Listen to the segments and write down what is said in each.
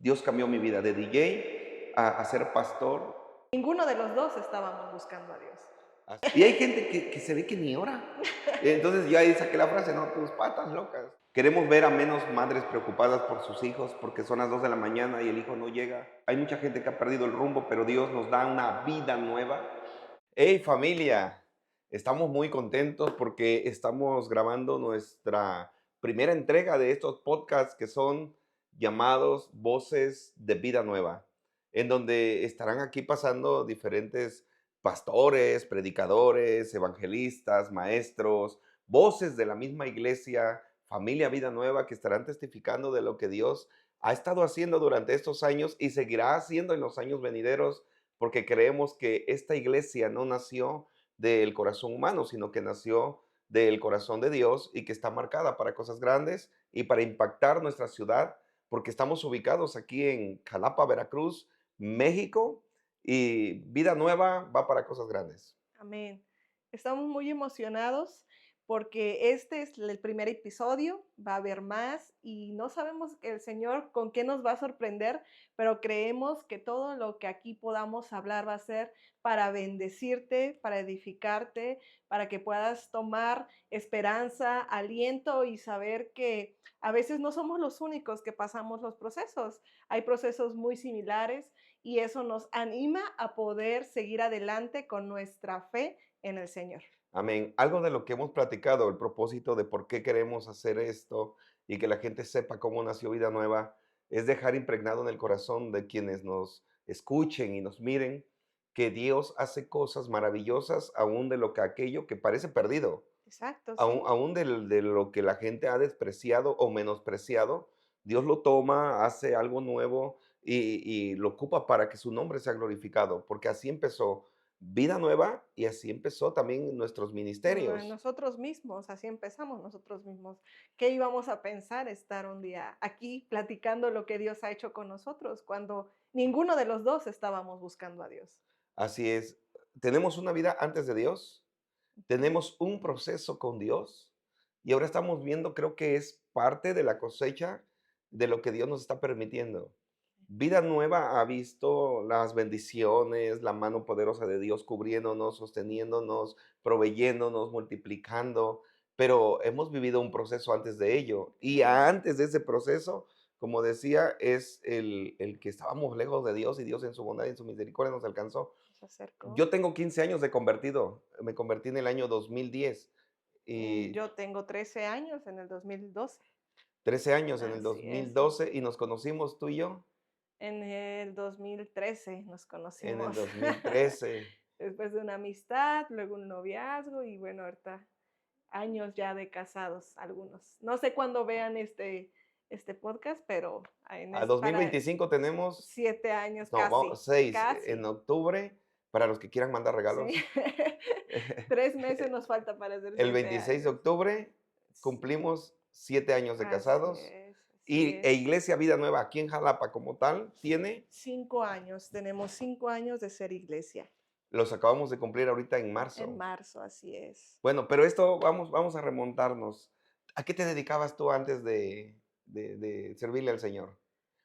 Dios cambió mi vida de DJ a ser pastor. Ninguno de los dos estábamos buscando a Dios. Y hay gente que se ve que ni ora. Entonces yo ahí saqué la frase, no, tus patas locas. Queremos ver a menos madres preocupadas por sus hijos porque son las 2 de la mañana y el hijo no llega. Hay mucha gente que ha perdido el rumbo, pero Dios nos da una vida nueva. Hey familia, estamos muy contentos porque estamos grabando nuestra primera entrega de estos podcasts que son llamados Voces de Vida Nueva, en donde estarán aquí pasando diferentes pastores, predicadores, evangelistas, maestros, voces de la misma iglesia, familia Vida Nueva, que estarán testificando de lo que Dios ha estado haciendo durante estos años y seguirá haciendo en los años venideros, porque creemos que esta iglesia no nació del corazón humano, sino que nació del corazón de Dios y que está marcada para cosas grandes y para impactar nuestra ciudad, porque estamos ubicados aquí en Jalapa, Veracruz, México, y Vida Nueva va para cosas grandes. Amén. Estamos muy emocionados porque este es el primer episodio, va a haber más y no sabemos el Señor con qué nos va a sorprender, pero creemos que todo lo que aquí podamos hablar va a ser para bendecirte, para edificarte, para que puedas tomar esperanza, aliento y saber que a veces no somos los únicos que pasamos los procesos. Hay procesos muy similares y eso nos anima a poder seguir adelante con nuestra fe en el Señor. Amén. Algo de lo que hemos platicado, el propósito de por qué queremos hacer esto y que la gente sepa cómo nació Vida Nueva, es dejar impregnado en el corazón de quienes nos escuchen y nos miren que Dios hace cosas maravillosas aún de lo que aquello que parece perdido. Exacto, Aún, sí. aún de lo que la gente ha despreciado o menospreciado, Dios lo toma, hace algo nuevo y lo ocupa para que su nombre sea glorificado, porque así empezó Vida Nueva y así empezó también nuestros ministerios. Nosotros mismos, así empezamos nosotros mismos. ¿Qué íbamos a pensar estar un día aquí platicando lo que Dios ha hecho con nosotros cuando ninguno de los dos estábamos buscando a Dios? Así es, tenemos una vida antes de Dios, Ujú. tenemos un proceso con Dios y ahora estamos viendo, creo que es parte de la cosecha de lo que Dios nos está permitiendo. Vida Nueva ha visto las bendiciones, la mano poderosa de Dios cubriéndonos, sosteniéndonos, proveyéndonos, multiplicando, pero hemos vivido un proceso antes de ello. Y Sí, antes de ese proceso, como decía, es el que estábamos lejos de Dios y Dios en su bondad y en su misericordia nos alcanzó. se acercó. Yo tengo 15 años de convertido, me convertí en el año 2010 y Yo tengo 13 años en el 2012. 13 años en el Así es. 2012 y nos conocimos tú y yo En el 2013 nos en el conocimos. 2013. Después de una amistad, luego un noviazgo y bueno, ahorita años ya de casados algunos. No sé cuándo vean este podcast, pero A para 2025 tenemos, 7 años no, casi, 6 en casi, octubre, para los que quieran mandar sí. regalos. 3 meses nos falta para hacer El 7 26 de años. octubre Sí, cumplimos 7 años de así casados es, así y es. Iglesia Vida Nueva aquí en Jalapa como tal tiene, 5 años, tenemos 5 años de ser iglesia. los acabamos de cumplir ahorita en En marzo. marzo, así es. Bueno, pero esto vamos a remontarnos. ¿A qué te dedicabas tú antes de servirle al Señor?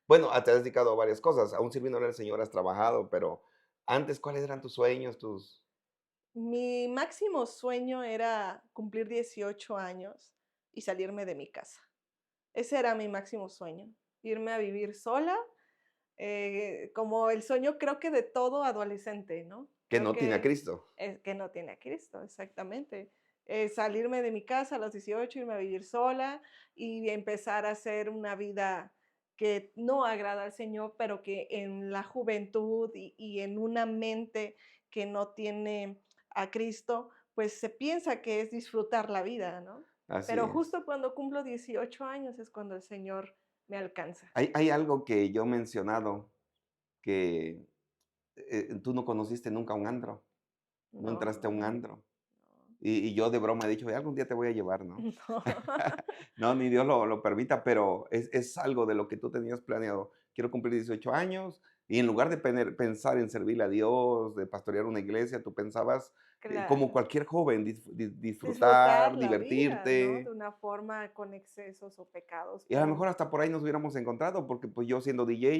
Bueno, te has dedicado a varias cosas, aún sirviéndole al Señor has trabajado, pero antes, ¿cuáles eran tus sueños, tus? Mi máximo sueño era cumplir 18 años y salirme de mi casa. Ese era mi máximo sueño, irme a vivir sola, como el sueño creo que de todo adolescente, ¿no? Que Creo no tiene a que Cristo. es que no tiene a Cristo, exactamente. Salirme de mi casa a los 18, irme a vivir sola y empezar a hacer una vida que no agrada al Señor, pero que en la juventud y en una mente que no tiene a Cristo, pues se piensa que es disfrutar la vida, ¿no? Así Pero es. justo cuando cumplo 18 años es cuando el Señor me alcanza. Hay algo que yo he mencionado, que, tú no conociste nunca un antro, no entraste a No, un antro. no. Y yo de broma he dicho: algún día te voy a llevar", ¿no? No. No, ni Dios lo permita, pero es algo de lo que tú tenías planeado. Quiero cumplir 18 años, y en lugar de pensar en servirle a Dios, de pastorear una iglesia, tú pensabas, como Claro. cualquier joven, Disfrutar disfrutar, la vida, ¿no? De divertirte, una forma con excesos o pecados, y a lo mejor hasta por ahí nos hubiéramos encontrado, porque, pues, yo siendo DJ.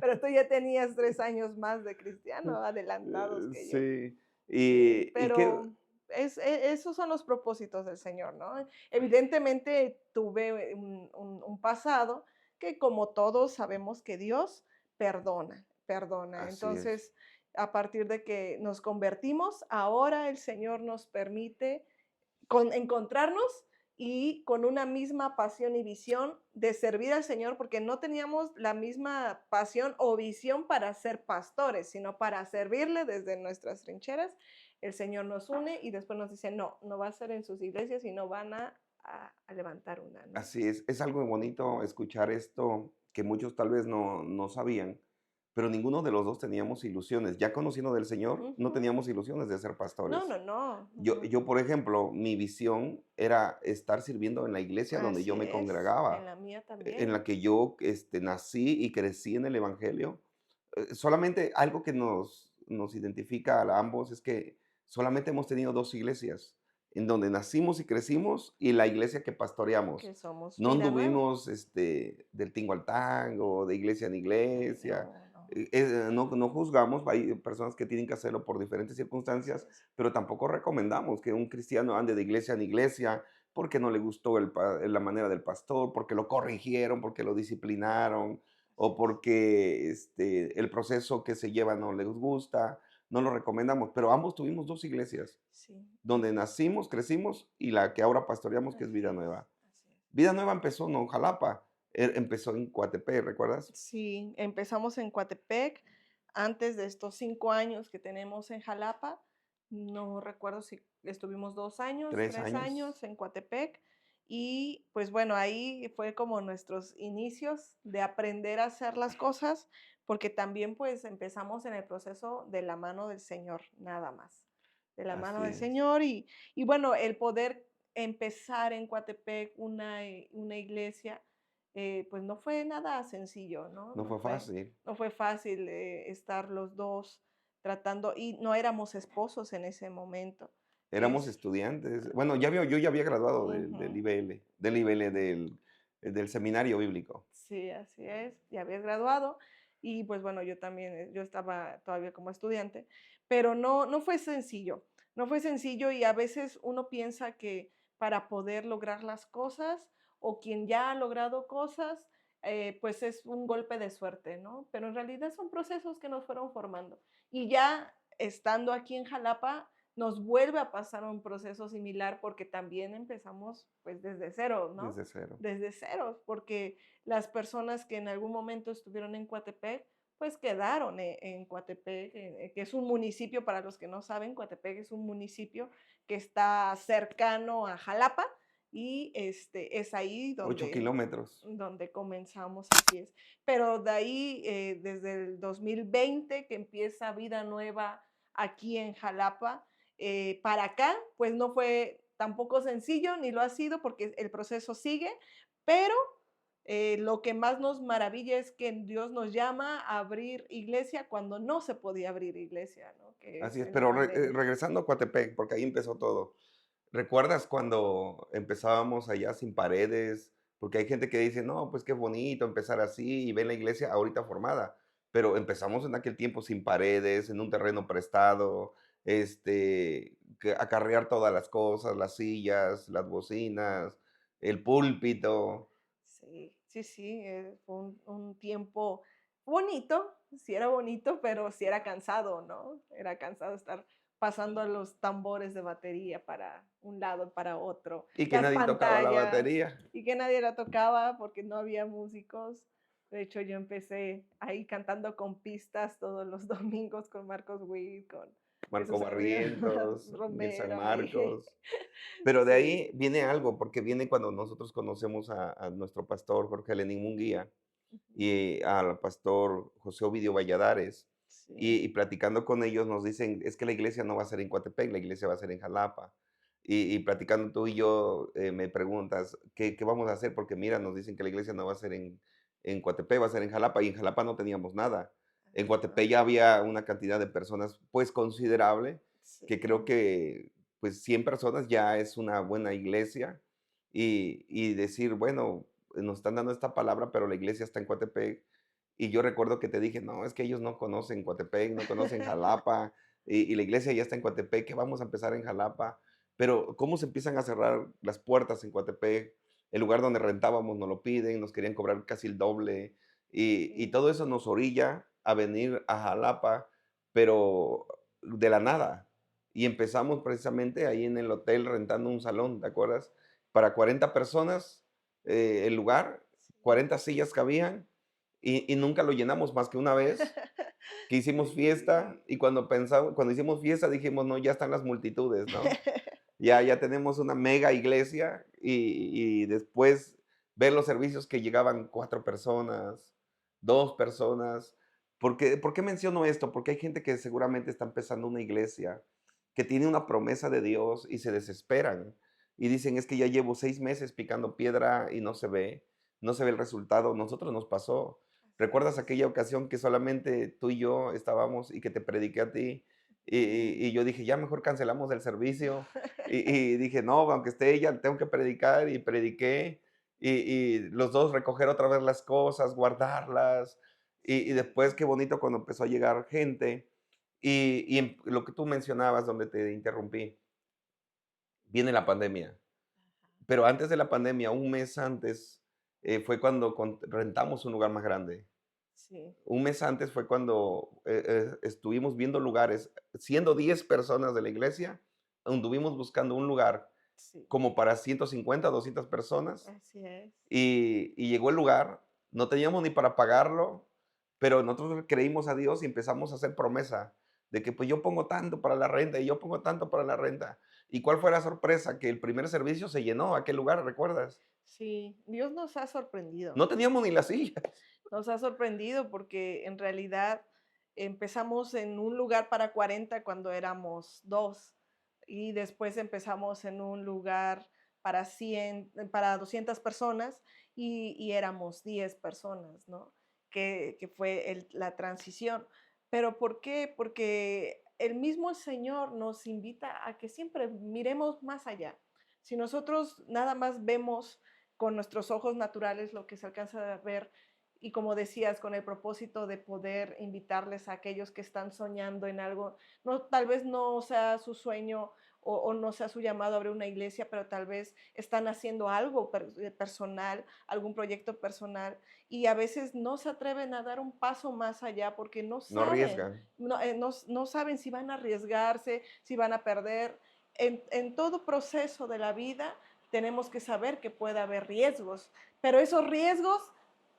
pero tú ya tenías 3 años más de cristiano, adelantados que yo. Sí, Sí, y qué pero esos son los propósitos del Señor, ¿no? Evidentemente tuve un pasado que, como todos sabemos, que Dios perdona, perdona. así es, Entonces, a partir de que nos convertimos, ahora el Señor nos permite encontrarnos y con una misma pasión y visión de servir al Señor, porque no teníamos la misma pasión o visión para ser pastores, sino para servirle desde nuestras trincheras. El Señor nos une y después nos dice, no, no va a ser en sus iglesias, sino van a levantar una, ¿no? así es. Es algo bonito escuchar esto que muchos tal vez no sabían, pero ninguno de los 2 teníamos ilusiones. Ya conociendo del Señor, no Ujú. teníamos ilusiones de ser No, no, pastores. no. Yo Ujú. yo, por ejemplo, mi visión era estar sirviendo en la iglesia donde yo Así me es, en congregaba, la mía en también. la que yo, nací y crecí en el evangelio. Solamente algo que nos identifica a ambos es que solamente hemos tenido 2 iglesias, en donde nacimos y crecimos, y la iglesia que pastoreamos. Que somos No vida nueva. anduvimos, del tingo al tango, de iglesia en iglesia. No, no. No juzgamos, hay personas que tienen que hacerlo por diferentes Así circunstancias, es. pero tampoco recomendamos que un cristiano ande de iglesia en iglesia porque no le gustó la manera del pastor, porque lo corrigieron, porque lo disciplinaron, o Así es. porque el proceso que se lleva no les gusta, no lo recomendamos, pero ambos tuvimos 2 iglesias, Sí, donde nacimos, crecimos, y la que ahora pastoreamos, que es así Vida es, Nueva. así es. Vida Nueva empezó no en Jalapa, empezó en Coatepec, ¿recuerdas? Sí, empezamos en Coatepec. Antes de estos 5 años que tenemos en Jalapa, no recuerdo si estuvimos 2 años, 3 3 años. años en Coatepec. Y, pues, bueno, ahí fue como nuestros inicios de aprender a hacer las cosas, porque también, pues, empezamos en el proceso de la mano del Señor, nada más, de la mano Así del es. Señor. Y bueno, el poder empezar en Coatepec una iglesia, pues no fue nada sencillo, ¿no? No fue fácil. No fue fácil estar los dos tratando, y no éramos esposos en ese momento. Éramos Es, estudiantes. Bueno, yo ya había graduado del Ujú. IBL, del seminario bíblico. Sí, así es, ya habías graduado y pues bueno, yo también, yo estaba todavía como estudiante, pero no fue sencillo, no fue sencillo y a veces uno piensa que para poder lograr las cosas o quien ya ha logrado cosas, pues es un golpe de suerte, ¿no? Pero en realidad son procesos que nos fueron formando. Y ya estando aquí en Jalapa, nos vuelve a pasar un proceso similar porque también empezamos pues desde cero, ¿no? Desde cero. Desde cero, porque las personas que en algún momento estuvieron en Coatepec, pues quedaron en Coatepec, que es un municipio, para los que no saben, Coatepec es un municipio que está cercano a Jalapa y es ahí 8 kilómetros. donde comenzamos, así es. Pero de ahí, desde el 2020 que empieza Vida Nueva aquí en Jalapa, para acá, pues no fue tampoco sencillo, ni lo ha sido porque el proceso sigue, pero lo que más nos maravilla es que Dios nos llama a abrir iglesia cuando no se podía abrir iglesia, ¿no? Que Así es es, en la pero pandemia. regresando a Coatepec, porque ahí empezó todo. ¿Recuerdas cuando empezábamos allá sin paredes? Porque hay gente que dice, no, pues qué bonito empezar así y ven la iglesia ahorita formada. Pero empezamos en aquel tiempo sin paredes, en un terreno prestado, acarrear todas las cosas, las sillas, las bocinas, el púlpito. Sí, sí, sí, fue un tiempo bonito, sí era bonito, pero sí era cansado, ¿no? Era cansado estar pasando los tambores de batería para un lado, para otro, Y que las nadie tocaba la pantallas, batería. y que nadie la tocaba porque no había músicos. De hecho, yo empecé ahí cantando con pistas todos los domingos con Marcos Witt, con Marco Jesús Barrientos, Miguel San Romero, y Marcos. Pero de sí, ahí viene algo, porque viene cuando nosotros conocemos a nuestro pastor Jorge Lenín Munguía ujú, y al pastor José Ovidio Valladares. y platicando con ellos nos dicen, es que la iglesia no va a ser en Coatepec, la iglesia va a ser en Jalapa. Y platicando tú y yo, me preguntas, ¿qué vamos a hacer? Porque mira, nos dicen que la iglesia no va a ser en Coatepec, va a ser en Jalapa, y en Jalapa no teníamos nada. En Coatepec Ajá, ya había una cantidad de personas, pues, considerable, que creo sí. que, pues, 100 personas ya es una buena iglesia, y decir, bueno, nos están dando esta palabra, pero la iglesia está en Coatepec. Y yo recuerdo que te dije, no, es que ellos no conocen Coatepec, no conocen Jalapa, y la iglesia ya está en Coatepec, que vamos a empezar en Jalapa. Pero cómo se empiezan a cerrar las puertas en Coatepec, el lugar donde rentábamos nos lo piden, nos querían cobrar casi el doble, y Sí. todo eso nos orilla a venir a Jalapa, pero de la nada. Y empezamos precisamente ahí en el hotel rentando un salón, ¿te acuerdas? Para 40 personas, el lugar, Sí. 40 sillas cabían, y nunca lo llenamos más que una vez, que hicimos fiesta, Sí. y cuando hicimos fiesta dijimos, no, ya están las multitudes, ¿no? Ya tenemos una mega iglesia, y después ver los servicios que llegaban 4 personas, 2 personas. ¿Por qué menciono esto? Porque hay gente que seguramente está empezando una iglesia, que tiene una promesa de Dios y se desesperan, y dicen: "Es que ya llevo 6 meses picando piedra y no se ve el resultado". Nosotros nos pasó. Así ¿Recuerdas es. aquella ocasión que solamente tú y yo estábamos y que te prediqué a ti? Y Sí. y yo dije: "Ya mejor cancelamos el servicio". Y dije: "No, aunque esté ella, tengo que predicar", y prediqué, y los 2 recoger otra vez las cosas, guardarlas, y después qué bonito cuando empezó a llegar gente, lo que tú mencionabas, donde te interrumpí, viene la pandemia, Ajá. pero antes de la pandemia, un mes antes, fue cuando rentamos un lugar más grande. Sí, Un mes antes fue cuando, estuvimos viendo lugares, siendo 10 personas de la iglesia, anduvimos buscando un lugar sí, como para 150, 200 personas, así es. y llegó el lugar, no teníamos ni para pagarlo, pero nosotros creímos a Dios y empezamos a hacer promesa de que pues yo pongo tanto para la renta y yo pongo tanto para la renta. ¿Y cuál fue la sorpresa? Que el primer servicio se llenó, aquel lugar, ¿recuerdas? Sí, Dios nos ha sorprendido. No teníamos ni las sillas. Nos ha sorprendido porque en realidad empezamos en un lugar para 40 cuando éramos 2 y después empezamos en un lugar para 100, para 200 personas y éramos 10 personas, ¿no? Que fue la transición. ¿Pero por qué? Porque el mismo Señor nos invita a que siempre miremos más allá. Si nosotros nada más vemos con nuestros ojos naturales lo que se alcanza a ver, y como decías, con el propósito de poder invitarles a aquellos que están soñando en algo, no, tal vez no sea su sueño o no sea su llamado a abrir una iglesia, pero tal vez están haciendo algo personal, algún proyecto personal, y a veces no se atreven a dar un paso más allá porque no No saben, arriesgan. no saben si van a arriesgarse, si van a perder. En todo proceso de la vida tenemos que saber que puede haber riesgos, pero esos riesgos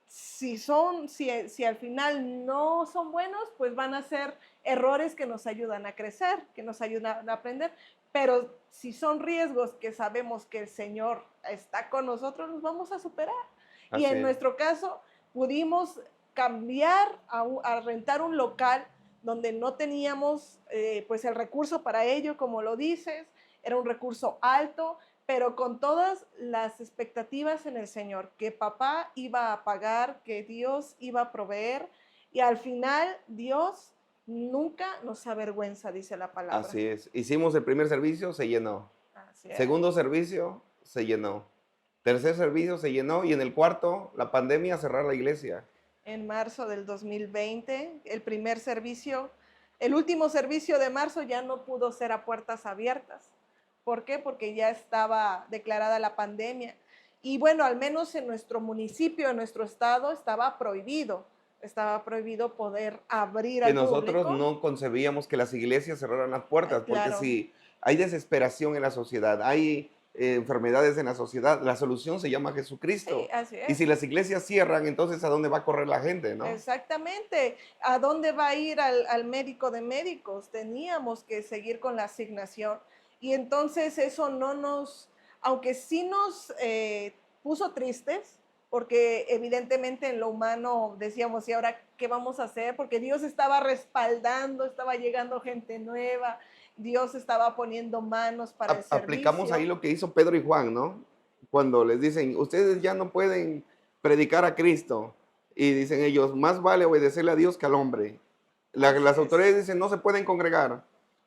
si al final no son buenos, pues van a ser errores que nos ayudan a crecer, que nos ayudan a aprender. Pero si son riesgos que sabemos que el Señor está con nosotros, los vamos a superar. Y Así en es. nuestro caso, pudimos cambiar a rentar un local donde no teníamos pues el recurso para ello, como lo dices, era un recurso alto, pero con todas las expectativas en el Señor, que papá iba a pagar, que Dios iba a proveer, y al final Dios nunca nos avergüenza, dice la palabra. Así es. Hicimos el primer servicio, se llenó. Así es. Segundo servicio, se llenó. Tercer servicio, se llenó. Y en el cuarto, la pandemia, cerrar la iglesia. En marzo del 2020, el primer servicio, el último servicio de marzo ya no pudo ser a puertas abiertas. ¿Por qué? Porque ya estaba declarada la pandemia. Y bueno, al menos en nuestro municipio, en nuestro estado, estaba prohibido poder abrir Que al nosotros público. no concebíamos que las iglesias cerraran las puertas, porque Claro, si hay desesperación en la sociedad, hay enfermedades en la sociedad, la solución se llama sí, Jesucristo. así Y si es. las iglesias cierran, entonces ¿a dónde va a correr la gente, no? Exactamente. ¿A dónde va a ir al médico de médicos? Teníamos que seguir con la asignación. Y entonces eso no nos, aunque sí nos puso tristes, porque evidentemente en lo humano decíamos, ¿y ahora qué vamos a hacer? Porque Dios estaba respaldando, estaba llegando gente nueva, Dios estaba poniendo manos para el Aplicamos ahí servicio. lo que hizo Pedro y Juan, ¿no? Cuando les dicen, ustedes ya no pueden predicar a Cristo. Y dicen ellos, más vale obedecerle a Dios que al hombre. Así Las autoridades es. dicen, no se pueden congregar.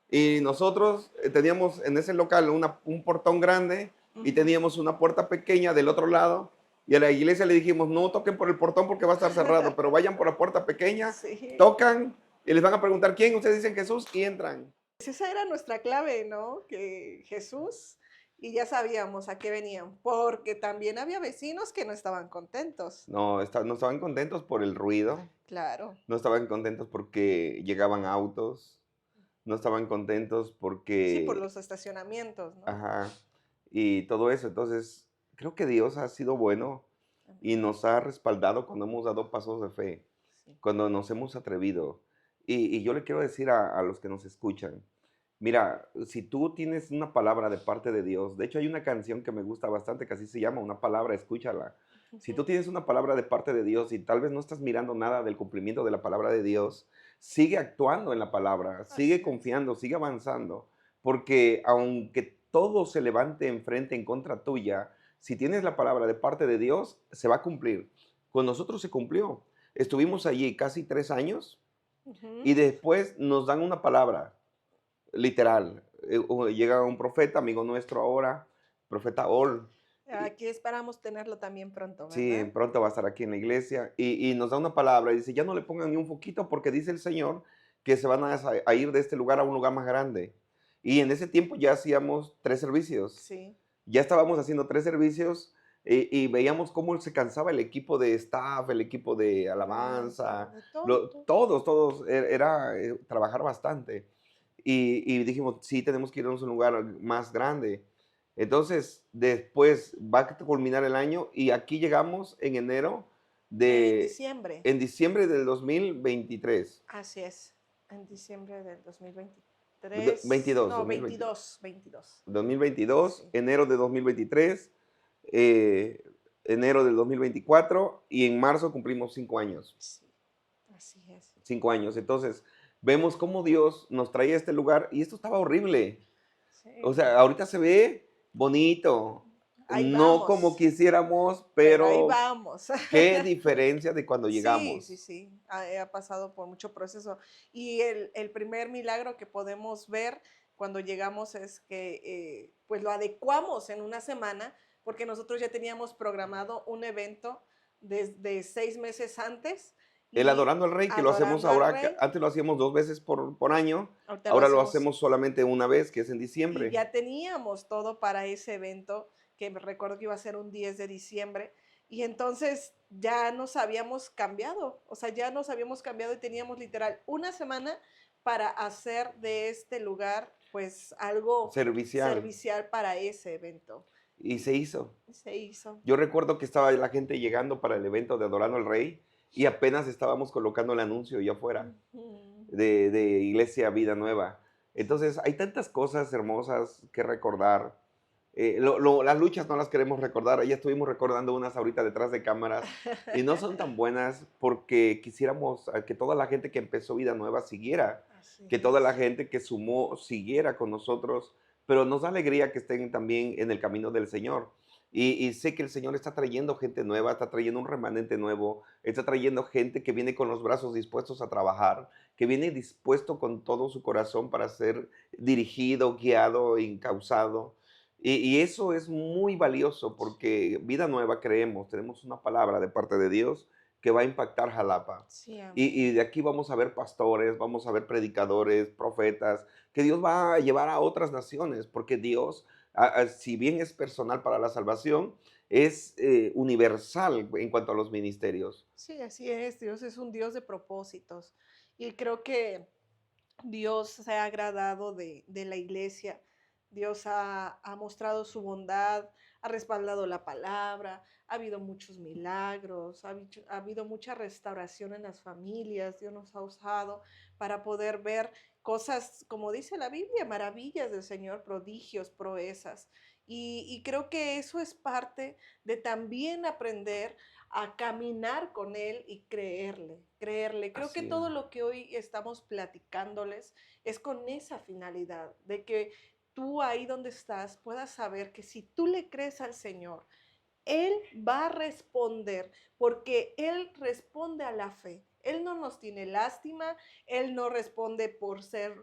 Y nosotros teníamos en ese local un portón grande y Ujú. teníamos una puerta pequeña del otro lado. Y a la iglesia le dijimos, no toquen por el portón porque va a estar cerrado, pero vayan por la puerta pequeña, Sí. tocan y les van a preguntar quién. Ustedes dicen Jesús y entran. Pues esa era nuestra clave, ¿no? Que Jesús, y ya sabíamos a qué venían, porque también había vecinos que no estaban contentos. No, no estaban contentos por el ruido, Claro. no estaban contentos porque llegaban autos, no estaban contentos Sí, por porque, los estacionamientos, ¿no? ajá, y todo eso. Entonces, creo que Dios ha sido bueno y Amén. nos ha respaldado cuando hemos dado pasos de fe, Sí. cuando nos hemos atrevido. Y yo le quiero decir a los que nos escuchan, mira, si tú tienes una palabra de parte de Dios, de hecho hay una canción que me gusta bastante que así se llama, una palabra, escúchala. Si tú Ujú. tienes una palabra de parte de Dios y tal vez no estás mirando nada del cumplimiento de la palabra de Dios, sigue actuando en la palabra, sigue Así es. confiando, sigue avanzando, porque aunque todo se levante enfrente en contra tuya, si tienes la palabra de parte de Dios, se va a cumplir. Con nosotros se cumplió. Estuvimos allí casi 3 años Ujú. y después nos dan una palabra. Literal. Llega un profeta, amigo nuestro ahora, profeta Ol. y- Aquí esperamos tenerlo también pronto, Sí, ¿verdad? pronto va a estar aquí en la iglesia. Y nos da una palabra y dice, ya no le pongan ni un foquito porque dice el Señor que se van a ir de este lugar a un lugar más grande. Y en ese tiempo ya hacíamos 3 servicios. Sí. Ya estábamos haciendo 3 servicios y veíamos cómo se cansaba el equipo de staff, el equipo de Alabanza, alabanza, de todo, todo. todos, era trabajar bastante. Y dijimos, sí, tenemos que irnos a un lugar más grande. Entonces, después va a culminar el año y aquí llegamos en enero En de, diciembre. en diciembre del 2023. Así es. En diciembre del 2023. 22, No, 2022. 22, 22. 2022, Sí, enero de 2023, eh, enero del 2024 y en marzo cumplimos 5 años. sí. Así es. 5 años. Entonces, vemos cómo Dios nos traía a este lugar y esto estaba horrible. O Sí. sea, ahorita se ve bonito, Ahí no como vamos. quisiéramos, Pero ahí pero vamos. qué diferencia de cuando Sí, sí, llegamos. sí, ha pasado por mucho proceso. Y el primer milagro que podemos ver cuando llegamos es que pues lo adecuamos en una semana, porque nosotros ya teníamos programado un evento desde 6 meses antes El y Adorando al Rey, que lo hacemos adorando al ahora, rey, antes lo hacíamos 2 veces por año, ahorita lo ahora lo hacemos. hacemos solamente una vez, que es en Y diciembre. ya teníamos todo para ese evento, que me recuerdo que iba a ser un 10 de diciembre, y entonces ya nos habíamos cambiado, o sea, ya nos habíamos cambiado y teníamos literal una semana para hacer de este lugar pues algo Servicial. servicial para ese evento. Y Y se hizo. se hizo. Yo recuerdo que estaba la gente llegando para el evento de Adorando al Rey y apenas estábamos colocando el anuncio allá afuera Ujú. de Iglesia Vida Nueva. Entonces, hay tantas cosas hermosas que recordar. Las luchas no las queremos recordar. Ya estuvimos recordando unas ahorita detrás de cámaras y no son tan buenas porque quisiéramos que toda la gente que empezó Vida Nueva siguiera, Así que toda la es. gente que sumó siguiera con nosotros, pero nos da alegría que estén también en el camino del Señor. Y sé que el Señor está trayendo gente nueva, está trayendo un remanente nuevo, está trayendo gente que viene con los brazos dispuestos a trabajar, que viene dispuesto con todo su corazón para ser dirigido, guiado, encauzado. Y eso es muy valioso porque Vida Nueva creemos, tenemos una palabra de parte de Dios que va a impactar Jalapa. Sí, Y amén. de aquí vamos a ver pastores, vamos a ver predicadores, profetas, que Dios va a llevar a otras naciones, porque Dios, si bien es personal para la salvación, es universal en cuanto a los ministerios. Sí, así es. Dios es un Dios de propósitos. Y creo que Dios se ha agradado de la iglesia, Dios ha mostrado su bondad, ha respaldado la palabra, ha habido muchos milagros, ha habido mucha restauración en las familias, Dios nos ha usado para poder ver cosas, como dice la Biblia, maravillas del Señor, prodigios, proezas. Y creo que eso es parte de también aprender a caminar con Él y creerle, creerle. Creo que Así todo es. lo que hoy estamos platicándoles es con esa finalidad, de que tú ahí donde estás puedas saber que si tú le crees al Señor, Él va a responder, porque Él responde a la fe. Él no nos tiene lástima, Él no responde por ser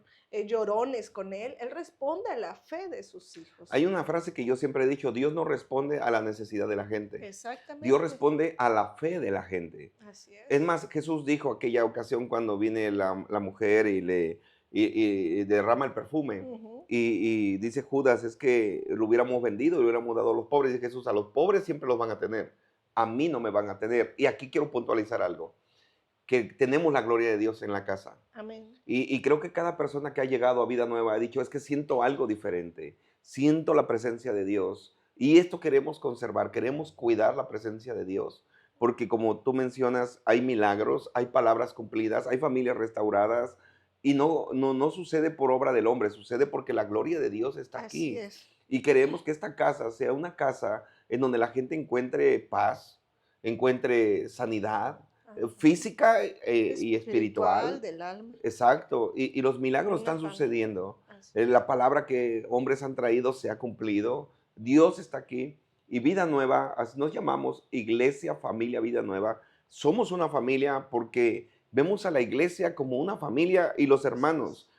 llorones con Él responde a la fe de sus hijos. Hay una frase que yo siempre he dicho, Dios no responde a la necesidad de la gente, Dios Exactamente, responde a la fe de la gente. así Es es. más, Jesús dijo aquella ocasión cuando viene la mujer y derrama el perfume. Ujú, Y dice Judas, es que lo hubiéramos vendido, lo hubiéramos dado a los pobres. Y Jesús, a los pobres siempre los van a tener, a mí no me van a tener. Y aquí quiero puntualizar algo, que tenemos la gloria de Dios en la casa. amén. Y creo que cada persona que ha llegado a Vida Nueva ha dicho, es que siento algo diferente, siento la presencia de Dios. Y esto queremos conservar, queremos cuidar la presencia de Dios. Porque como tú mencionas, hay milagros, hay palabras cumplidas, hay familias restauradas. Y no sucede por obra del hombre, sucede porque la gloria de Dios está Así aquí. es. Y queremos que esta casa sea una casa en donde la gente encuentre paz, encuentre sanidad, Amén. física y Espiritual espiritual. del alma Exacto, y los en milagros una están familia. sucediendo. Así es. La palabra que hombres han traído se ha cumplido. Dios está aquí y Vida Nueva, así nos llamamos Iglesia Familia Vida Nueva. Somos una familia porque vemos a la iglesia como una familia y los Así es. hermanos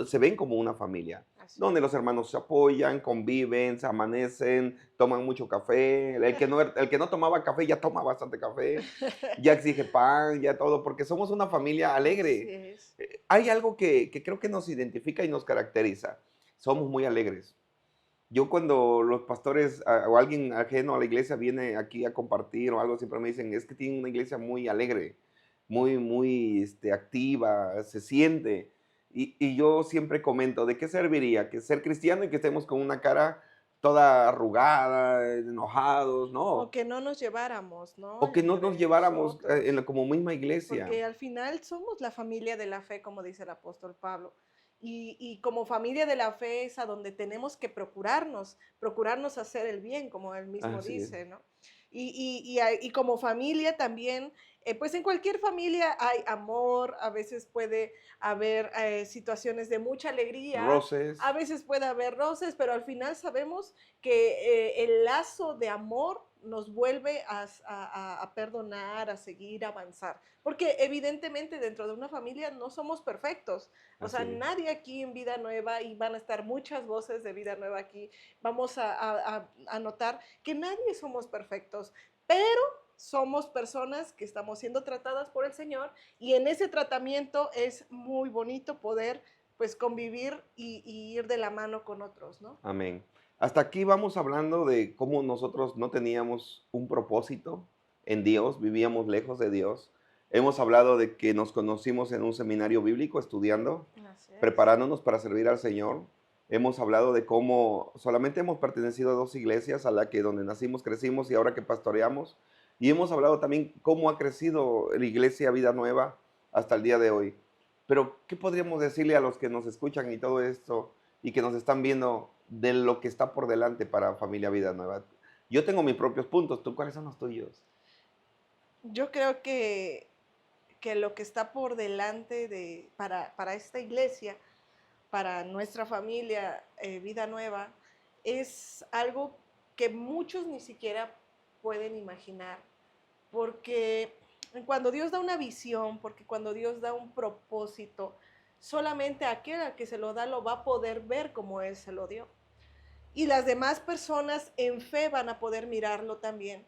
se ven como una familia, Así donde es. los hermanos se apoyan, conviven, se amanecen, toman mucho café. El que no tomaba café ya toma bastante café, ya exige pan, ya todo, porque somos una familia Así alegre. es. Hay algo que creo que nos identifica y nos caracteriza. Somos muy alegres. Yo cuando los pastores o alguien ajeno a la iglesia viene aquí a compartir o algo, siempre me dicen, es que tienen una iglesia muy alegre, muy activa, se siente. Y yo siempre comento, ¿de qué serviría? Que ser cristiano y que estemos con una cara toda arrugada, enojados, O no. que no nos lleváramos, ¿no? O que no nos Entre lleváramos nosotros. como misma iglesia. Porque al final somos la familia de la fe, como dice el apóstol Pablo. Y como familia de la fe es a donde tenemos que procurarnos hacer el bien, como él mismo Así es. dice, ¿no? Y como familia también, pues en cualquier familia hay amor, a veces puede haber situaciones de mucha alegría, a Roces, veces puede haber roces, pero al final sabemos que el lazo de amor nos vuelve a perdonar, a seguir, a avanzar. Porque evidentemente dentro de una familia no somos perfectos. O sea, así es. nadie aquí en Vida Nueva, y van a estar muchas voces de Vida Nueva aquí, vamos a notar que nadie somos perfectos, pero somos personas que estamos siendo tratadas por el Señor y en ese tratamiento es muy bonito poder pues convivir y ir de la mano con otros, ¿no? Amén. Hasta aquí vamos hablando de cómo nosotros no teníamos un propósito en Dios, vivíamos lejos de Dios. Hemos hablado de que nos conocimos en un seminario bíblico estudiando, Así es. preparándonos para servir al Señor. Hemos hablado de cómo solamente hemos pertenecido a dos iglesias, a la que donde nacimos, crecimos y ahora que pastoreamos. Y hemos hablado también cómo ha crecido la iglesia Vida Nueva hasta el día de hoy. Pero, ¿qué podríamos decirle a los que nos escuchan y todo esto y que nos están viendo de lo que está por delante para Familia Vida Nueva? Yo tengo mis propios puntos, ¿tú cuáles son los tuyos? Yo creo que lo que está por delante para esta iglesia, para nuestra familia Vida Nueva, es algo que muchos ni siquiera pueden imaginar, porque cuando Dios da una visión, porque cuando Dios da un propósito, solamente aquel al que se lo da lo va a poder ver como Él se lo dio. Y las demás personas en fe van a poder mirarlo también.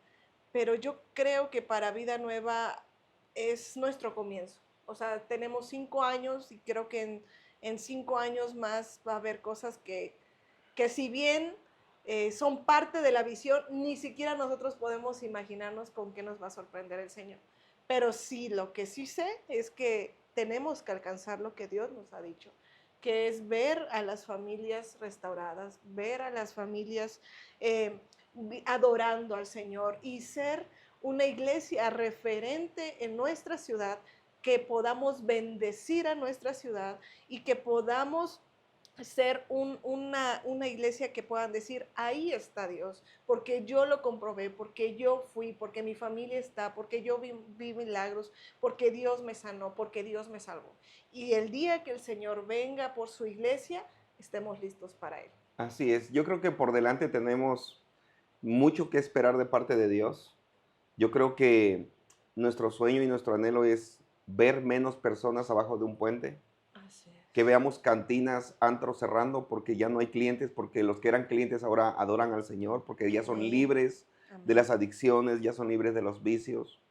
Pero yo creo que para Vida Nueva es nuestro comienzo. O sea, tenemos 5 años y creo que en 5 años más va a haber cosas que si bien son parte de la visión, ni siquiera nosotros podemos imaginarnos con qué nos va a sorprender el Señor. Pero sí, lo que sí sé es que tenemos que alcanzar lo que Dios nos ha dicho, que es ver a las familias restauradas, ver a las familias eh, adorando al Señor y ser una iglesia referente en nuestra ciudad, que podamos bendecir a nuestra ciudad y que podamos ser una iglesia que puedan decir, ahí está Dios, porque yo lo comprobé, porque yo fui, porque mi familia está, porque yo vi milagros, porque Dios me sanó, porque Dios me salvó. Y el día que el Señor venga por su iglesia, estemos listos para Él. Así es. Yo creo que por delante tenemos mucho que esperar de parte de Dios. Yo creo que nuestro sueño y nuestro anhelo es ver menos personas abajo de un puente, Así que es. veamos cantinas, antros cerrando porque ya no hay clientes, porque los que eran clientes ahora adoran al Señor, porque ya son Amén. libres de Amén. las adicciones, ya son libres de los vicios.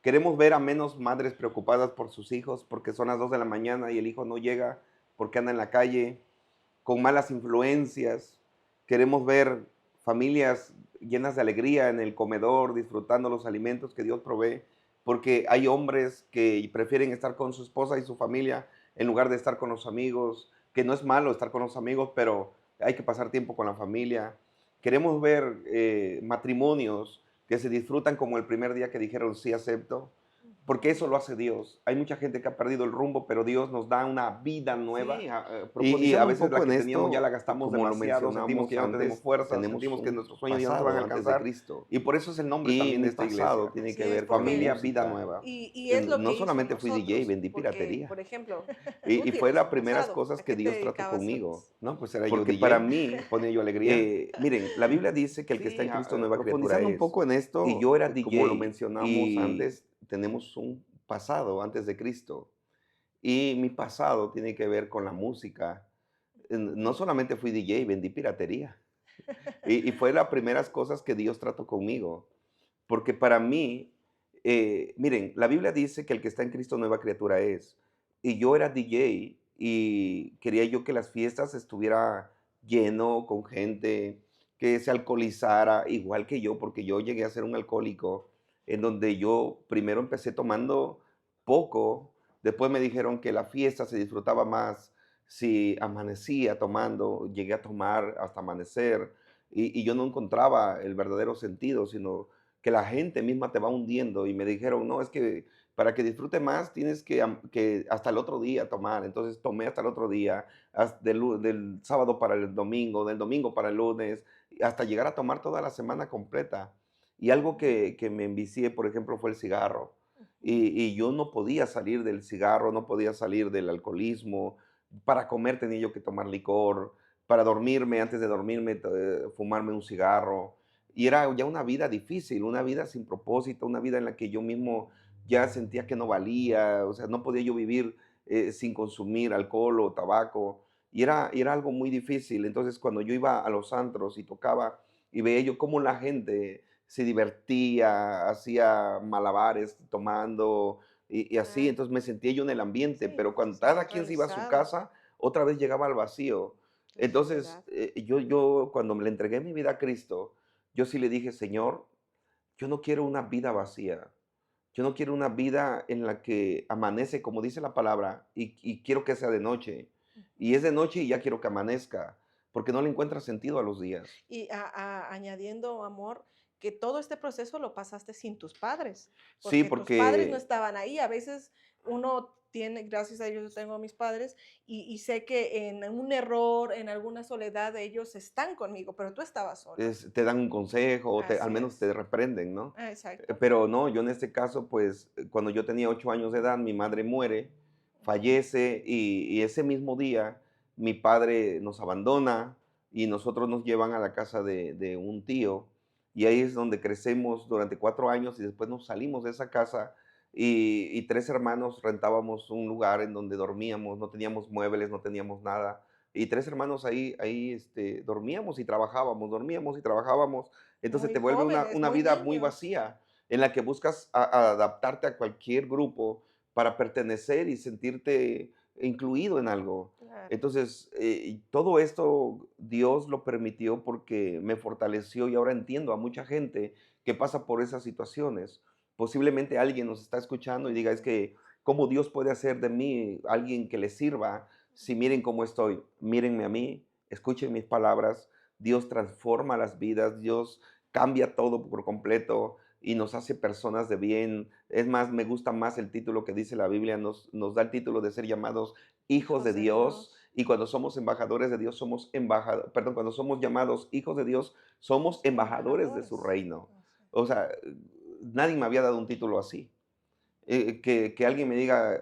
Queremos ver a menos madres preocupadas por sus hijos porque son las 2 de la mañana y el hijo no llega porque anda en la calle con malas influencias. Queremos ver familias llenas de alegría en el comedor, disfrutando los alimentos que Dios provee, porque hay hombres que prefieren estar con su esposa y su familia en lugar de estar con los amigos, que no es malo estar con los amigos, pero hay que pasar tiempo con la familia. Queremos ver matrimonios que se disfrutan como el primer día que dijeron sí acepto, porque eso lo hace Dios. Hay mucha gente que ha perdido el rumbo, pero Dios nos da una vida nueva. Sí, Y a profundizando un veces la poco que en teníamos ya la esto, gastamos como lo demasiado, sentimos mencionamos que ya no tenemos antes, fuerza, tenemos sentimos que un nuestros sueños ya no se van a pasado antes de alcanzar. Cristo. Y por eso es el nombre Y también de mi esta iglesia. pasado tiene que Así es, ver con la Familia porque, Vida música. Nueva. y es lo No que hizo en solamente fui DJ, nosotros, vendí porque, piratería. por ejemplo, tú Y fue tienes las un primeras pasado. cosas ¿A que qué te Dios trató dedicabas conmigo. antes? No, pues era yo Porque DJ. para mí, Ponía yo alegría. miren, la Biblia dice que el que está Sí, en Cristo nueva criatura profundizando un es. poco en Y esto, yo era como lo DJ mencionamos y antes, tenemos un pasado antes de Cristo. Y mi pasado tiene que ver con la música. No solamente fui DJ, vendí piratería. Y fue las primeras cosas que Dios trató conmigo. Porque para mí, miren, la Biblia dice que el que está en Cristo nueva criatura es. Y yo era DJ y quería yo que las fiestas estuviera lleno con gente, que se alcoholizara igual que yo, porque yo llegué a ser un alcohólico, en donde yo primero empecé tomando poco, después me dijeron que la fiesta se disfrutaba más si amanecía tomando, llegué a tomar hasta amanecer y yo no encontraba el verdadero sentido, sino que la gente misma te va hundiendo y me dijeron, no, es que para que disfrute más tienes que hasta el otro día tomar. Entonces tomé hasta el otro día, del sábado para el domingo, del domingo para el lunes, hasta llegar a tomar toda la semana completa. Y algo que me envicié, por ejemplo, fue el cigarro. Y yo no podía salir del cigarro, no podía salir del alcoholismo. Para comer tenía yo que tomar licor, para dormirme, antes de dormirme, fumarme un cigarro. Y era ya una vida difícil, una vida sin propósito, una vida en la que yo mismo ya sentía que no valía, o sea, no podía yo vivir sin consumir alcohol o tabaco. Y era algo muy difícil. Entonces, cuando yo iba a los antros y tocaba y veía yo cómo la gente se divertía, hacía malabares tomando y así, Ah, entonces me sentía yo en el ambiente, sí, pero te cuando cada sientes quien se iba a su realizado, casa, otra vez llegaba al vacío. eso es Entonces, verdad. yo cuando me le entregué mi vida a Cristo, yo sí le dije, Señor, yo no quiero una vida vacía. Yo no quiero una vida en la que amanece, como dice la palabra, y quiero que sea de noche. Y es de noche y ya quiero que amanezca, porque no le encuentra sentido a los días. Y añadiendo, amor, que todo este proceso lo pasaste sin tus padres, Sí, porque tus padres no porque estaban ahí. A veces uno tiene, gracias a Dios, yo tengo a mis padres y sé que en un error, en alguna soledad, ellos están conmigo, pero tú estabas solo. te dan un consejo, o al Así menos es. te reprenden, ¿no? Ah, exacto. Pero no, yo en este caso, pues, cuando yo tenía 8 años de edad, mi madre muere, Ujú. fallece, y ese mismo día mi padre nos abandona y nosotros nos llevan a la casa de un tío, y ahí es donde crecemos durante 4 años y después nos salimos de esa casa y 3 hermanos rentábamos un lugar en donde dormíamos, no teníamos muebles, no teníamos nada. Y 3 hermanos ahí dormíamos y trabajábamos, dormíamos y trabajábamos. Entonces Muy te vuelve una, jóvenes, una muy vida muy niños. vacía, en la que buscas a adaptarte a cualquier grupo para pertenecer y sentirte incluido en algo. Claro. Entonces, todo esto Dios lo permitió porque me fortaleció y ahora entiendo a mucha gente que pasa por esas situaciones. Posiblemente alguien nos está escuchando y diga, es que, ¿cómo Dios puede hacer de mí alguien que le sirva si miren cómo estoy? Mírenme a mí, escuchen mis palabras. Dios transforma las vidas, Dios cambia todo por completo y nos hace personas de bien. Es más, me gusta más el título que dice la Biblia, nos da el título de ser llamados hijos de Hijos de Dios, Dios. Y cuando somos embajadores de Dios, somos embajadores, perdón, cuando somos llamados hijos de Dios, somos embajadores de su Embajadores. reino. Así. O sea, nadie me había dado un título así. Que alguien me diga,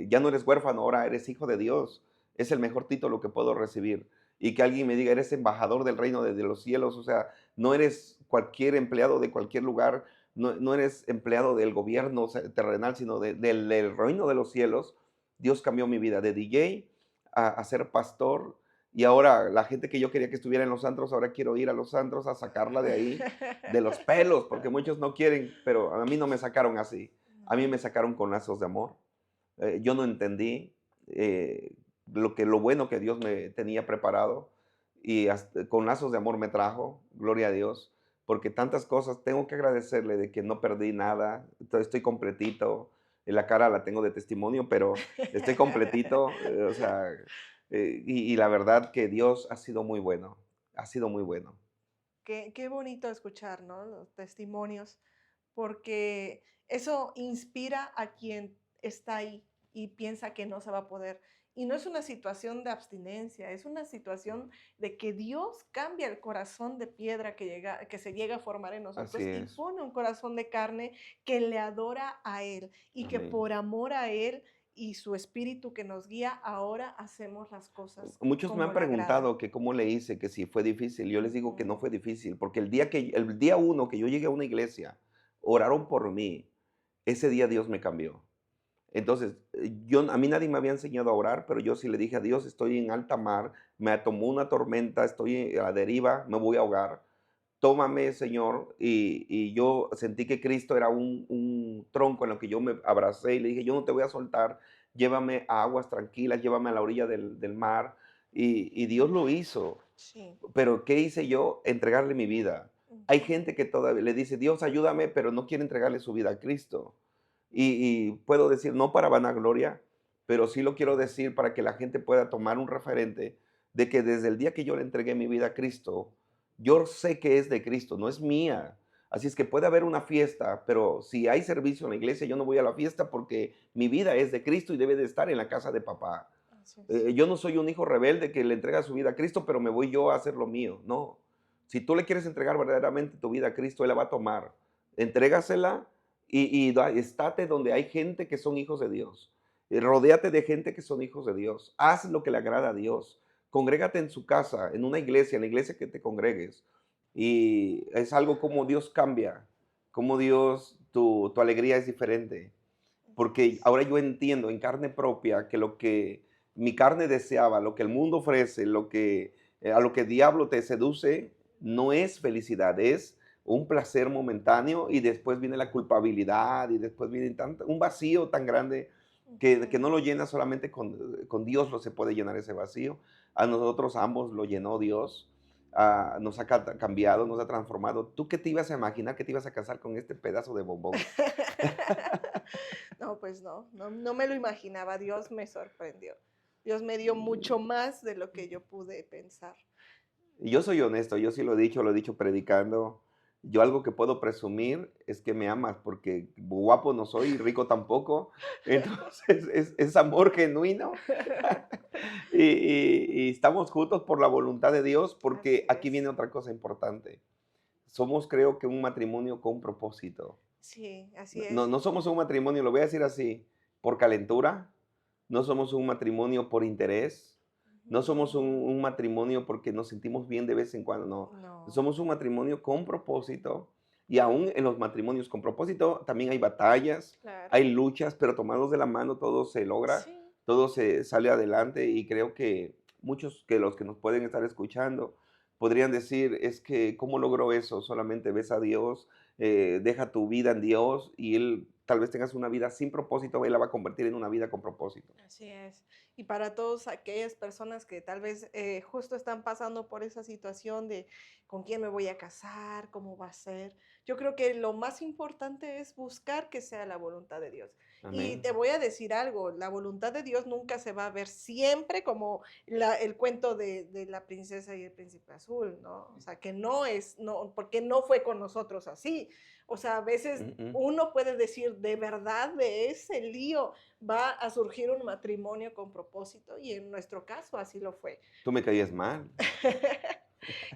ya no eres huérfano, ahora eres hijo de Dios, es el mejor título que puedo recibir. Y que alguien me diga, eres embajador del reino de los cielos, o sea, no eres cualquier empleado de cualquier lugar, no eres empleado del gobierno terrenal, sino del reino de los cielos. Dios cambió mi vida de DJ a ser pastor. Y ahora la gente que yo quería que estuviera en los antros, ahora quiero ir a los antros a sacarla de ahí, de los pelos, porque muchos no quieren, pero a mí no me sacaron así. A mí me sacaron con lazos de amor. Yo no entendí lo bueno que Dios me tenía preparado y con lazos de amor me trajo, gloria a Dios, porque tantas cosas tengo que agradecerle de que no perdí nada, estoy completito, la cara la tengo de testimonio, pero estoy completito, o sea, y la verdad que Dios ha sido muy bueno, ha sido muy bueno. Qué bonito escuchar, ¿no? Los testimonios, porque eso inspira a quien está ahí y piensa que no se va a poder. Y no es una situación de abstinencia, es una situación de que Dios cambia el corazón de piedra que se llega a formar en Así nosotros y es, pone un corazón de carne que le adora a Él y que amén. por amor a Él y su espíritu que nos guía, ahora hacemos las cosas Muchos me como han le agrada. preguntado que cómo le hice, que si fue difícil. Yo les digo que no Ujú. fue difícil, porque el día uno que yo llegué a una iglesia, oraron por mí. Ese día Dios me cambió. Entonces, a mí nadie me había enseñado a orar, pero yo sí le dije a Dios, estoy en alta mar, me tomó una tormenta, estoy a la deriva, me voy a ahogar. Tómame, Señor. Y yo sentí que Cristo era un tronco en lo que yo me abracé y le dije, yo no te voy a soltar, llévame a aguas tranquilas, llévame a la orilla del mar. Y Dios lo hizo. Sí. Pero ¿qué hice yo? Entregarle mi vida. Hay Ujú. gente que todavía le dice, Dios, ayúdame, pero no quiere entregarle su vida a Cristo. Y puedo decir, no para vanagloria, pero sí lo quiero decir para que la gente pueda tomar un referente de que desde el día que yo le entregué mi vida a Cristo, yo sé que es de Cristo, no es mía. Así es que puede haber una fiesta, pero si hay servicio en la iglesia, yo no voy a la fiesta porque mi vida es de Cristo y debe de estar en la casa de papá. Así es. Yo no soy un hijo rebelde que le entrega su vida a Cristo, pero me voy yo a hacer lo mío. No. Si tú le quieres entregar verdaderamente tu vida a Cristo, Él la va a tomar. Entrégasela estate donde hay gente que son hijos de Dios. Rodéate de gente que son hijos de Dios. Haz lo que le agrada a Dios. Congrégate en su casa, en una iglesia, en la iglesia que te congregues. Y es algo como Dios cambia, como Dios, tu alegría es diferente. Así Porque es. ahora yo entiendo en carne propia que lo que mi carne deseaba, lo que el mundo ofrece, a lo que el diablo te seduce, no es felicidad, es un placer momentáneo y después viene la culpabilidad y después viene un vacío tan grande que no Ujú. lo llena solamente con Dios, lo se puede llenar ese vacío. A nosotros ambos lo llenó Dios, nos ha cambiado, nos ha transformado. ¿Tú qué te ibas a imaginar que te ibas a casar con este pedazo de bombón? No, pues no, no me lo imaginaba, Dios me sorprendió. Dios me dio mucho más de lo que yo pude pensar. Y yo soy honesto, yo sí lo he dicho predicando. Yo algo que puedo presumir es que me amas, porque guapo no soy, rico tampoco. Entonces es amor genuino. Y estamos juntos por la voluntad de Dios, porque Así aquí viene es. otra cosa importante. Somos, creo que, un matrimonio con propósito. Sí, así No, es. no somos un matrimonio, lo voy a decir así, por calentura, no somos un matrimonio por interés, no somos un matrimonio porque nos sentimos bien de vez en cuando, no. No, Somos un matrimonio con propósito y aún en los matrimonios con propósito también hay batallas, claro. hay luchas, pero tomados de la mano todo se logra, Sí, todo se sale adelante y creo que muchos que los que nos pueden estar escuchando podrían decir, es que, ¿cómo logró eso? Solamente ves a Dios, deja tu vida en Dios y Él tal vez tengas una vida sin propósito, Él la va a convertir en una vida con propósito. así es. Y para todas aquellas personas que tal vez justo están pasando por esa situación de con quién me voy a casar, cómo va a ser, yo creo que lo más importante es buscar que sea la voluntad de Dios. Y Amén. te voy a decir algo, la voluntad de Dios nunca se va a ver siempre como el cuento de la princesa y el príncipe azul, ¿no? O sea, que no es, no, porque no fue con nosotros así. O sea, a veces Mm. uno puede decir, de verdad, de ese lío va a surgir un matrimonio con propósito, y en nuestro caso así lo fue. Tú me caías mal.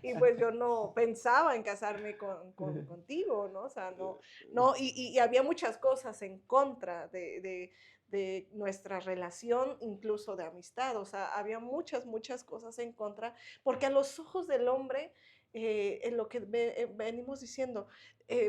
Y pues yo no pensaba en casarme contigo, ¿no? O sea, no, no, y había muchas cosas en contra de nuestra relación, incluso de amistad, o sea, había muchas, muchas cosas en contra, porque a los ojos del hombre, en lo que venimos diciendo,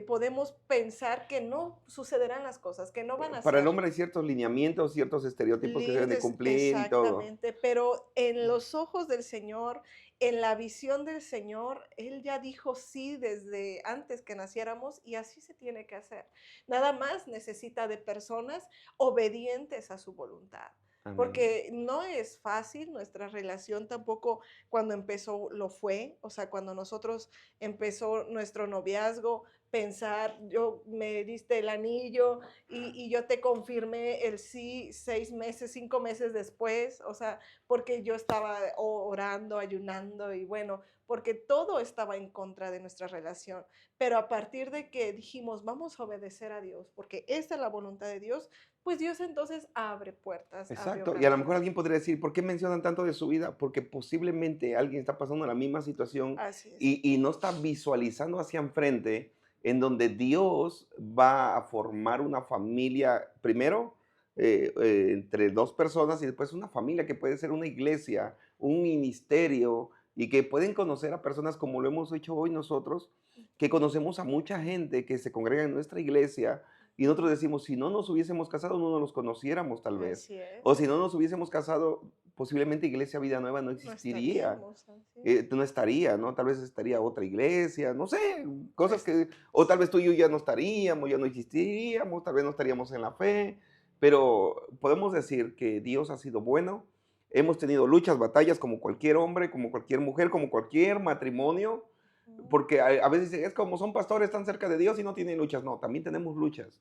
podemos pensar que no sucederán las cosas, que no van a Para el ser. hombre hay ciertos lineamientos, ciertos estereotipos que se deben de cumplir y todo. Exactamente, pero en los ojos del Señor, en la visión del Señor, Él ya dijo sí desde antes que naciéramos, y así se tiene que hacer. Nada más necesita de personas obedientes a su voluntad, Amén. porque no es fácil, nuestra relación tampoco cuando empezó lo fue, o sea, cuando nosotros empezó nuestro noviazgo, pensar, yo me diste el anillo y yo te confirmé el sí 6 meses, 5 meses después, o sea, porque yo estaba orando, ayunando y bueno, porque todo estaba en contra de nuestra relación. Pero a partir de que dijimos, vamos a obedecer a Dios, porque esta es la voluntad de Dios, pues Dios entonces abre puertas, abre Exacto. Y otras a lo mejor puertas. alguien podría decir, ¿por qué mencionan tanto de su vida? Porque posiblemente alguien está pasando la misma situación Así es. y no está visualizando hacia enfrente en donde Dios va a formar una familia, primero entre dos personas y después una familia que puede ser una iglesia, un ministerio y que pueden conocer a personas como lo hemos hecho hoy nosotros, que conocemos a mucha gente que se congrega en nuestra iglesia y nosotros decimos, si no nos hubiésemos casado, no nos los conociéramos tal vez. Así es. O si no nos hubiésemos casado, posiblemente Iglesia Vida Nueva no No existiría. estaríamos, así es. No estaría, ¿no? Tal vez estaría otra iglesia, no sé, cosas Es- que, o tal vez tú y yo ya no estaríamos, ya no existiríamos, tal vez no estaríamos en la fe, pero podemos decir que Dios ha sido bueno. Hemos tenido luchas, batallas como cualquier hombre, como cualquier mujer, como cualquier matrimonio, Ujú. porque a veces dicen, es como son pastores, están cerca de Dios y no tienen luchas. No, también tenemos luchas.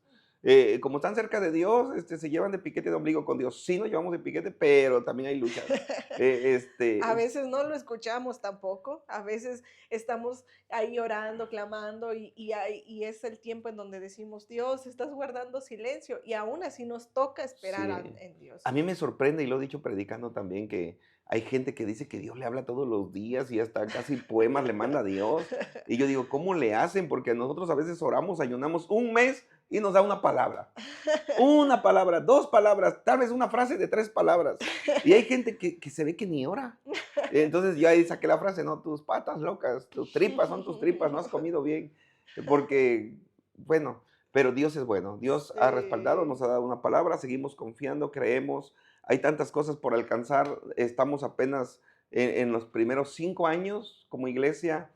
Como están cerca de Dios, se llevan de piquete de ombligo con Dios. Sí nos llevamos de piquete, pero también hay luchas. A veces no lo escuchamos tampoco, a veces estamos ahí orando, clamando y es el tiempo en donde decimos, Dios, estás guardando silencio y aún así nos toca esperar Sí. en A Dios. mí me sorprende, y lo he dicho predicando también, que hay gente que dice que Dios le habla todos los días y hasta casi poemas le manda a Dios. Y yo digo, ¿cómo le hacen? Porque nosotros a veces oramos, ayunamos un mes y nos da una palabra. Una palabra, dos palabras, tal vez una frase de tres palabras. Y hay gente que se ve que ni ora. Entonces yo ahí saqué la frase, no, tus patas locas, tus tripas son tus tripas, no has comido bien. Porque, bueno, pero Dios es bueno. Dios ha respaldado, Sí. nos ha dado una palabra, seguimos confiando, creemos. Hay tantas cosas por alcanzar. Estamos apenas en los primeros 5 años como iglesia.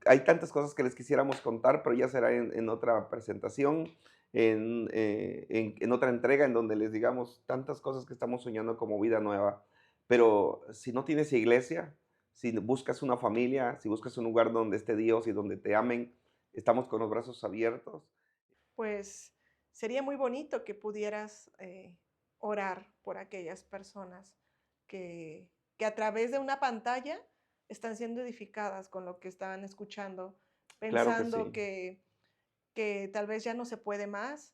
Hay tantas cosas que les quisiéramos contar, pero ya será en otra presentación en otra entrega en donde les digamos tantas cosas que estamos soñando como vida nueva. Pero si no tienes iglesia, si buscas una familia, si buscas un lugar donde esté Dios y donde te amen, estamos con los brazos abiertos. Pues sería muy bonito que pudieras orar por aquellas personas que a través de una pantalla están siendo edificadas con lo que están escuchando, Claro que pensando sí, que tal vez ya no se puede más,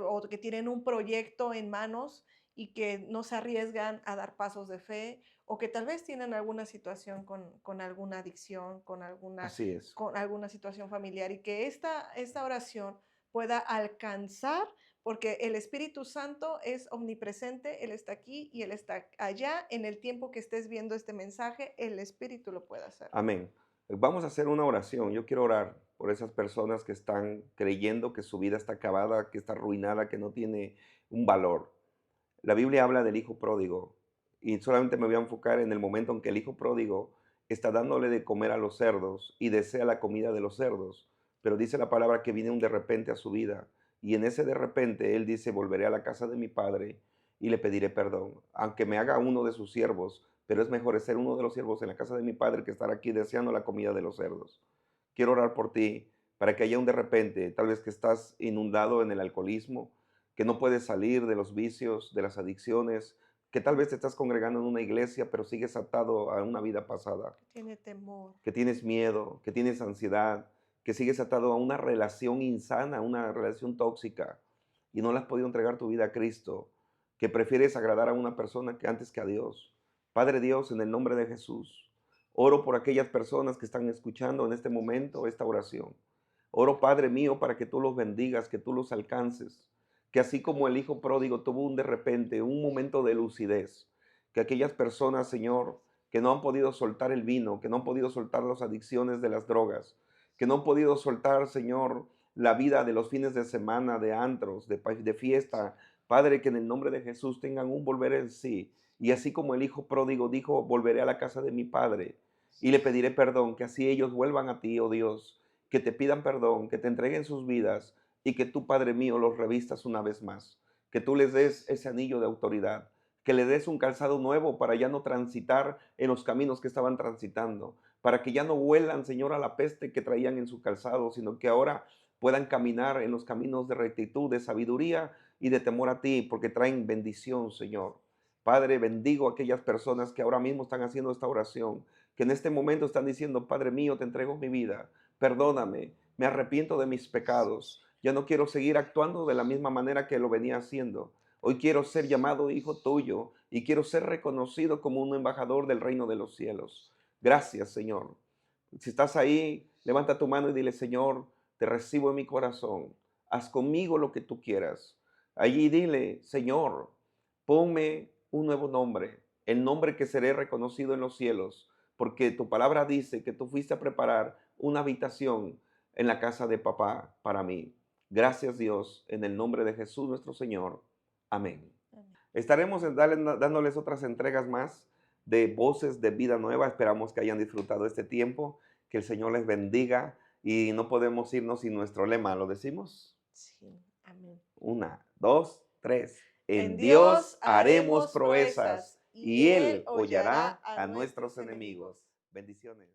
o que tienen un proyecto en manos y que no se arriesgan a dar pasos de fe, o que tal vez tienen alguna situación con alguna adicción, así es. con alguna situación familiar, y que esta oración pueda alcanzar, porque el Espíritu Santo es omnipresente, Él está aquí y Él está allá. En el tiempo que estés viendo este mensaje, el Espíritu lo puede hacer. Amén. Vamos a hacer una oración. Yo quiero orar por esas personas que están creyendo que su vida está acabada, que está arruinada, que no tiene un valor. La Biblia habla del hijo pródigo y solamente me voy a enfocar en el momento en que el hijo pródigo está dándole de comer a los cerdos y desea la comida de los cerdos, pero dice la palabra que viene un de repente a su vida y en ese de repente él dice, volveré a la casa de mi padre y le pediré perdón, aunque me haga uno de sus siervos, pero es mejor ser uno de los siervos en la casa de mi padre que estar aquí deseando la comida de los cerdos. Quiero orar por ti para que haya un de repente, tal vez que estás inundado en el alcoholismo, que no puedes salir de los vicios, de las adicciones, que tal vez te estás congregando en una iglesia, pero sigues atado a una vida pasada, Tiene temor. que tienes miedo, que tienes ansiedad, que sigues atado a una relación insana, una relación tóxica, y no le has podido entregar tu vida a Cristo, que prefieres agradar a una persona que antes que a Dios. Padre Dios, en el nombre de Jesús, oro por aquellas personas que están escuchando en este momento esta oración. Oro, Padre mío, para que tú los bendigas, que tú los alcances, que así como el hijo pródigo tuvo un de repente, un momento de lucidez, que aquellas personas, Señor, que no han podido soltar el vino, que no han podido soltar las adicciones de las drogas, que no han podido soltar, Señor, la vida de los fines de semana, de antros, de fiesta. Padre, que en el nombre de Jesús tengan un volver en sí. Y así como el hijo pródigo dijo, volveré a la casa de mi padre y le pediré perdón, que así ellos vuelvan a ti, oh Dios, que te pidan perdón, que te entreguen sus vidas y que tú, Padre mío, los revistas una vez más, que tú les des ese anillo de autoridad, que le des un calzado nuevo para ya no transitar en los caminos que estaban transitando, para que ya no huelan, Señor, a la peste que traían en su calzado, sino que ahora puedan caminar en los caminos de rectitud, de sabiduría y de temor a ti, porque traen bendición, Señor. Padre, bendigo a aquellas personas que ahora mismo están haciendo esta oración, que en este momento están diciendo, Padre mío, te entrego mi vida, perdóname, me arrepiento de mis pecados, ya no quiero seguir actuando de la misma manera que lo venía haciendo. Hoy quiero ser llamado hijo tuyo y quiero ser reconocido como un embajador del reino de los cielos. Gracias, Señor. Si estás ahí, levanta tu mano y dile, Señor, te recibo en mi corazón. Haz conmigo lo que tú quieras. Allí dile, Señor, ponme un nuevo nombre, el nombre que seré reconocido en los cielos, porque tu palabra dice que tú fuiste a preparar una habitación en la casa de papá para mí. Gracias, Dios, en el nombre de Jesús nuestro Señor. Amén. Amén. Estaremos dándoles otras entregas más de Voces de Vida Nueva. Esperamos que hayan disfrutado este tiempo, que el Señor les bendiga y no podemos irnos sin nuestro lema. ¿Lo decimos? Sí, amén. Una, dos, tres. En En Dios Dios haremos haremos proezas proezas y y Él Él hollará hollará a a nuestros nuestros enemigos. enemigos. Bendiciones.